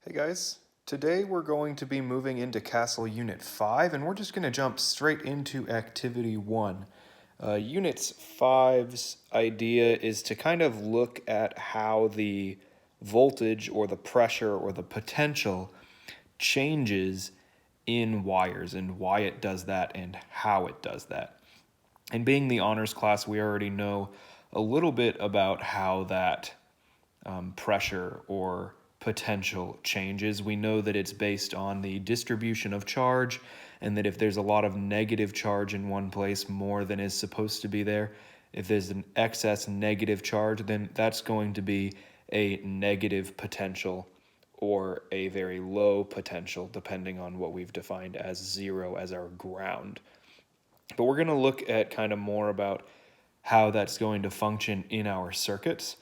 Hey guys, today we're going to be moving into Castle Unit 5 and we're just going to jump straight into Activity 1. Unit 5's idea is to kind of look at how the voltage or the pressure or the potential changes in wires and why it does that and how it does that. And being the honors class, we already know a little bit about how that pressure or potential changes. We know that it's based on the distribution of charge, and that if there's a lot of negative charge in one place, more than is supposed to be there. If there's an excess negative charge, then that's going to be a negative potential or a very low potential, depending on what we've defined as zero as our ground. But we're going to look at kind of more about how that's going to function in our circuits.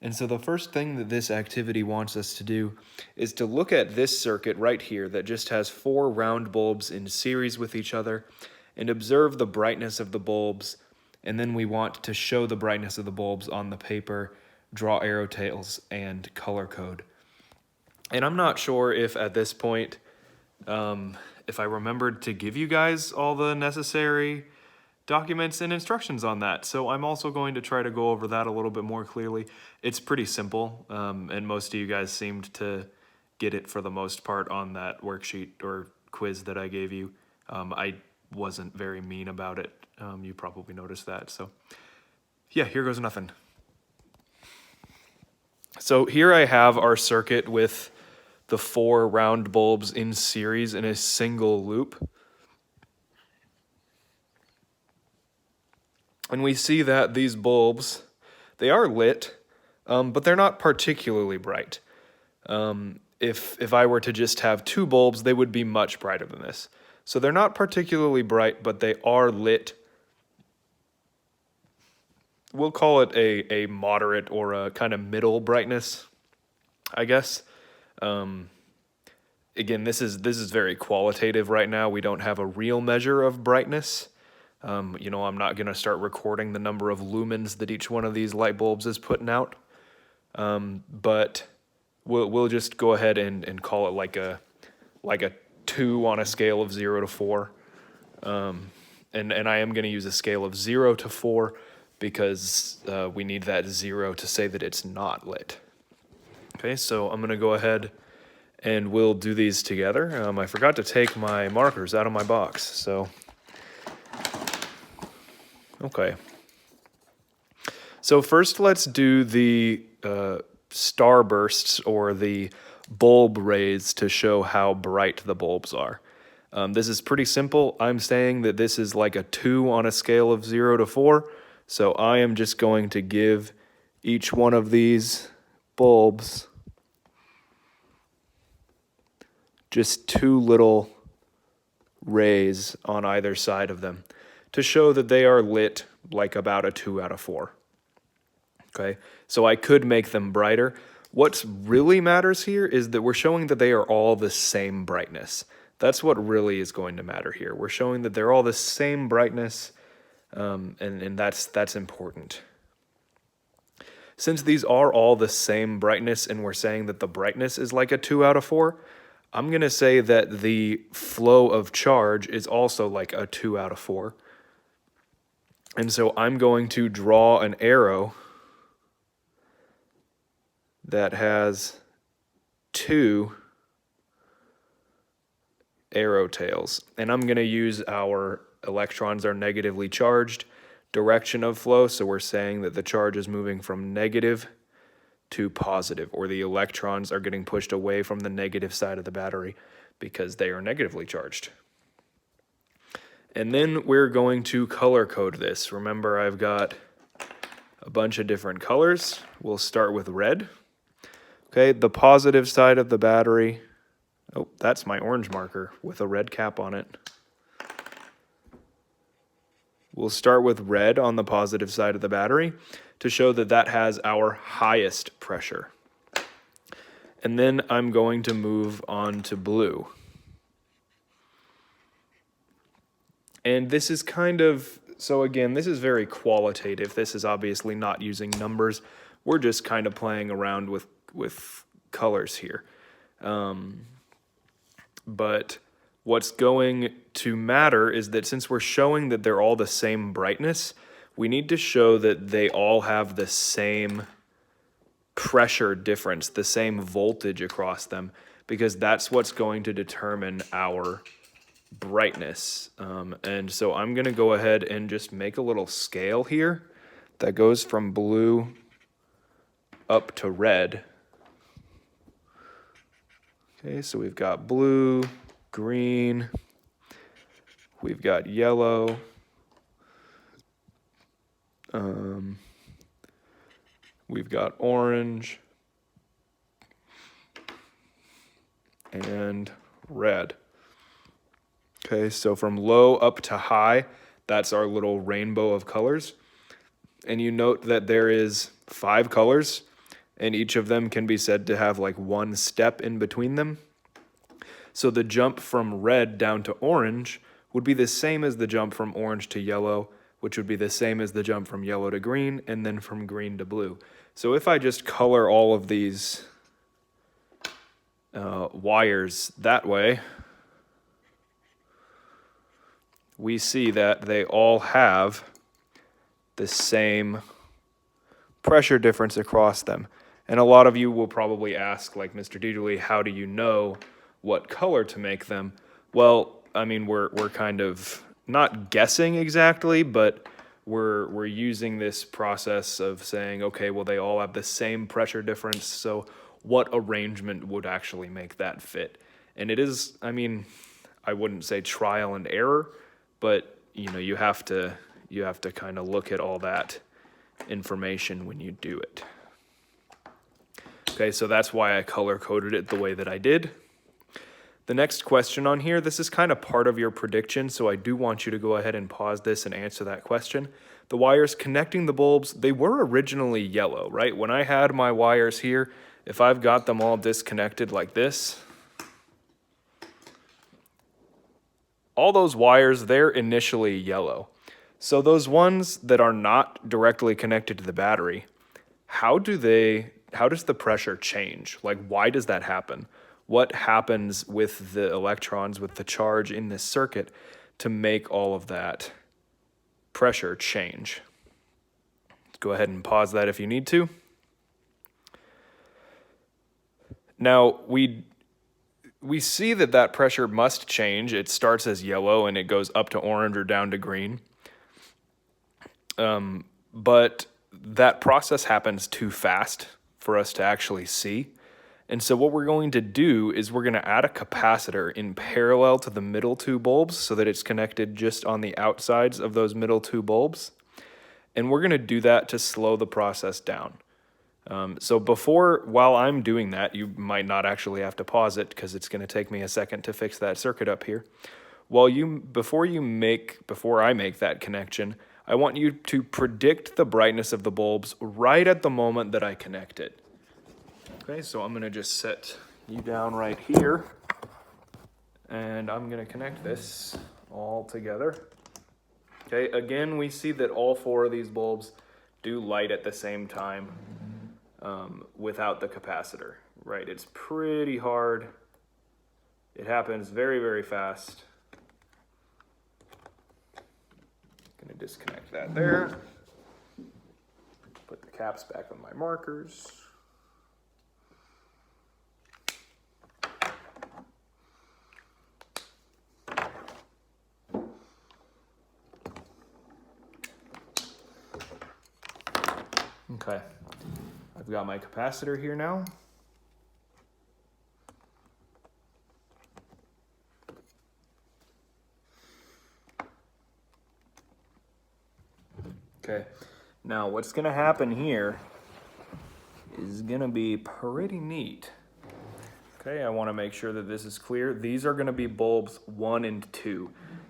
And so the first thing that this activity wants us to do is to look at this circuit right here that just has 4 round bulbs in series with each other and observe the brightness of the bulbs. And then we want to show the brightness of the bulbs on the paper, draw arrow tails, and color code. And I'm not sure if at this point, if I remembered to give you guys all the necessary documents and instructions on that. So I'm also going to try to go over that a little bit more clearly. It's pretty simple, and most of you guys seemed to get it for the most part on that worksheet or quiz that I gave you. I wasn't very mean about it. You probably noticed that. So yeah, here goes nothing. So here I have our circuit with the 4 round bulbs in series in a single loop. And we see that these bulbs, they are lit, but they're not particularly bright. If I were to just have 2 bulbs, they would be much brighter than this. So they're not particularly bright, but they are lit. We'll call it a moderate or a kind of middle brightness, I guess. Again, this is very qualitative right now. We don't have a real measure of brightness. I'm not going to start recording the number of lumens that each one of these light bulbs is putting out. But we'll just go ahead and call it like a 2 on a scale of 0 to 4. And I am going to use a scale of 0 to 4 because we need that 0 to say that it's not lit. Okay, so I'm going to go ahead and we'll do these together. I forgot to take my markers out of my box, so... Okay. So first let's do the starbursts or the bulb rays to show how bright the bulbs are. This is pretty simple. I'm saying that this is like a 2 on a scale of 0 to 4. So I am just going to give each one of these bulbs just 2 little rays on either side of them to show that they are lit like about a 2 out of 4. Okay, so I could make them brighter. What really matters here is that we're showing that they are all the same brightness. That's what really is going to matter here. We're showing that they're all the same brightness, and that's important. Since these are all the same brightness and we're saying that the brightness is like a 2 out of 4, I'm going to say that the flow of charge is also like a 2 out of 4. And so I'm going to draw an arrow that has 2 arrow tails. And I'm going to use our electrons are negatively charged direction of flow. So we're saying that the charge is moving from negative to positive, or the electrons are getting pushed away from the negative side of the battery because they are negatively charged. And then we're going to color code this. Remember, I've got a bunch of different colors. We'll start with red. Okay, the positive side of the battery. Oh, that's my orange marker with a red cap on it. We'll start with red on the positive side of the battery to show that that has our highest pressure. And then I'm going to move on to blue. And this is kind of, so again, this is very qualitative. This is obviously not using numbers. We're just kind of playing around with colors here. But what's going to matter is that since we're showing that they're all the same brightness, we need to show that they all have the same pressure difference, the same voltage across them, because that's what's going to determine our brightness. And so I'm going to go ahead and just make a little scale here that goes from blue up to red. Okay, so we've got blue, green, we've got yellow, we've got orange, and red. Okay, so from low up to high, that's our little rainbow of colors. And you note that there is 5 colors, and each of them can be said to have like one step in between them. So the jump from red down to orange would be the same as the jump from orange to yellow, which would be the same as the jump from yellow to green, and then from green to blue. So if I just color all of these wires that way, we see that they all have the same pressure difference across them. And a lot of you will probably ask, like Mr. Dieterle, how do you know what color to make them? Well, I mean, we're kind of not guessing exactly, but we're using this process of saying, okay, well, they all have the same pressure difference, so what arrangement would actually make that fit? And it is, I mean, I wouldn't say trial and error, but you know, you have to kind of look at all that information when you do it. Okay, so that's why I color coded it the way that I did. The next question on here, this is kind of part of your prediction, so I do want you to go ahead and pause this and answer that question. The wires connecting the bulbs, they were originally yellow, right? When I had my wires here, if I've got them all disconnected like this, all those wires, they're initially yellow. So those ones that are not directly connected to the battery, how does the pressure change? Like, why does that happen? What happens with the electrons, with the charge in this circuit to make all of that pressure change? Go ahead and pause that if you need to. Now, we see that pressure must change. It starts as yellow and it goes up to orange or down to green. But that process happens too fast for us to actually see. And so what we're going to do is we're going to add a capacitor in parallel to the middle 2 bulbs so that it's connected just on the outsides of those middle 2 bulbs. And we're going to do that to slow the process down. So while I'm doing that, you might not actually have to pause it because it's going to take me a second to fix that circuit up here. Before I make that connection, I want you to predict the brightness of the bulbs right at the moment that I connect it. Okay, so I'm going to just set you down right here, and I'm going to connect this all together. Okay, again, we see that all 4 of these bulbs do light at the same time without the capacitor, right? It's pretty hard. It happens very, very fast. Going to disconnect that there. Put the caps back on my markers. Okay, I've got my capacitor here now. Okay, now what's gonna happen here is gonna be pretty neat. Okay, I wanna make sure that this is clear. These are gonna be bulbs 1 and 2,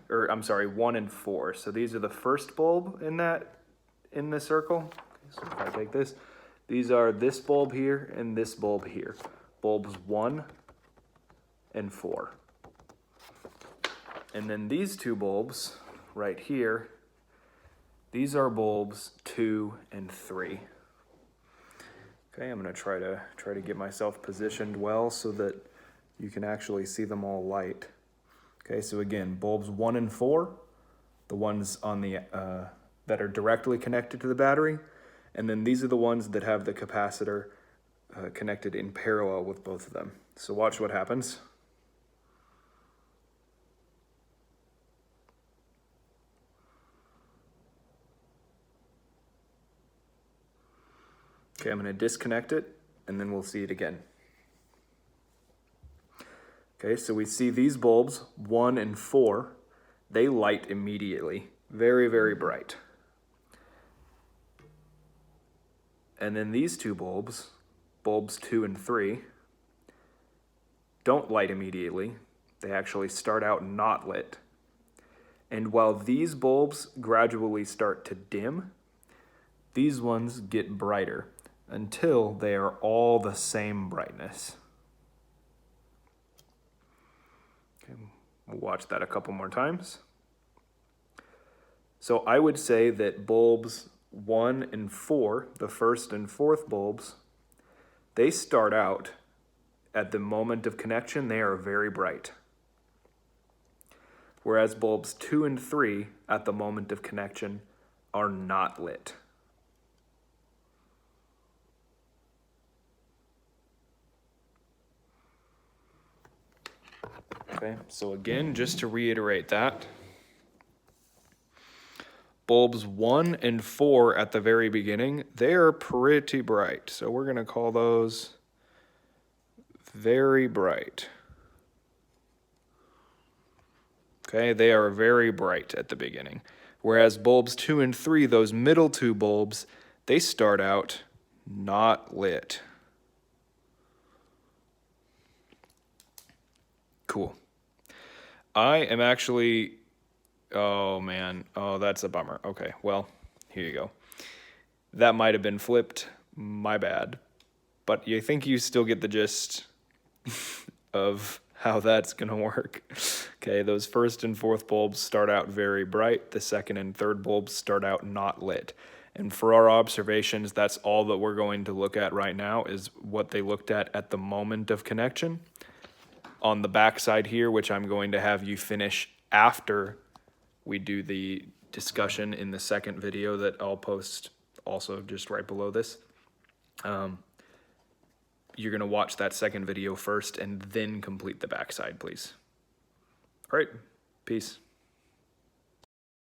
or I'm sorry, 1 and 4. So these are the first bulb in the circle. So if I take this, these are this bulb here and this bulb here. Bulbs 1 and 4. And then these 2 bulbs right here, these are bulbs 2 and 3. Okay, I'm gonna try to get myself positioned well so that you can actually see them all light. Okay, so again, bulbs 1 and 4, the ones on the that are directly connected to the battery, and then these are the ones that have the capacitor connected in parallel with both of them. So watch what happens. Okay, I'm going to disconnect it, and then we'll see it again. Okay, so we see these bulbs, 1 and 4, they light immediately, very, very bright. And then these two bulbs, bulbs 2 and 3, don't light immediately. They actually start out not lit. And while these bulbs gradually start to dim, these ones get brighter until they are all the same brightness. Okay, we'll watch that a couple more times. So I would say that bulbs 1 and 4, the first and fourth bulbs, they start out at the moment of connection, they are very bright. Whereas bulbs 2 and 3 at the moment of connection are not lit. Okay, so again, just to reiterate that, bulbs 1 and 4 at the very beginning, they are pretty bright. So we're going to call those very bright. Okay, they are very bright at the beginning. Whereas bulbs 2 and 3, those middle two bulbs, they start out not lit. Cool. I am actually, oh man, oh that's a bummer. Okay, well, here you go. That might have been flipped, my bad. But you think you still get the gist of how that's gonna work. Okay, those first and fourth bulbs start out very bright. The second and third bulbs start out not lit. And for our observations, that's all that we're going to look at right now is what they looked at the moment of connection. On the back side here, which I'm going to have you finish after we do the discussion in the second video that I'll post also just right below this. You're going to watch that second video first and then complete the backside, please. All right, peace.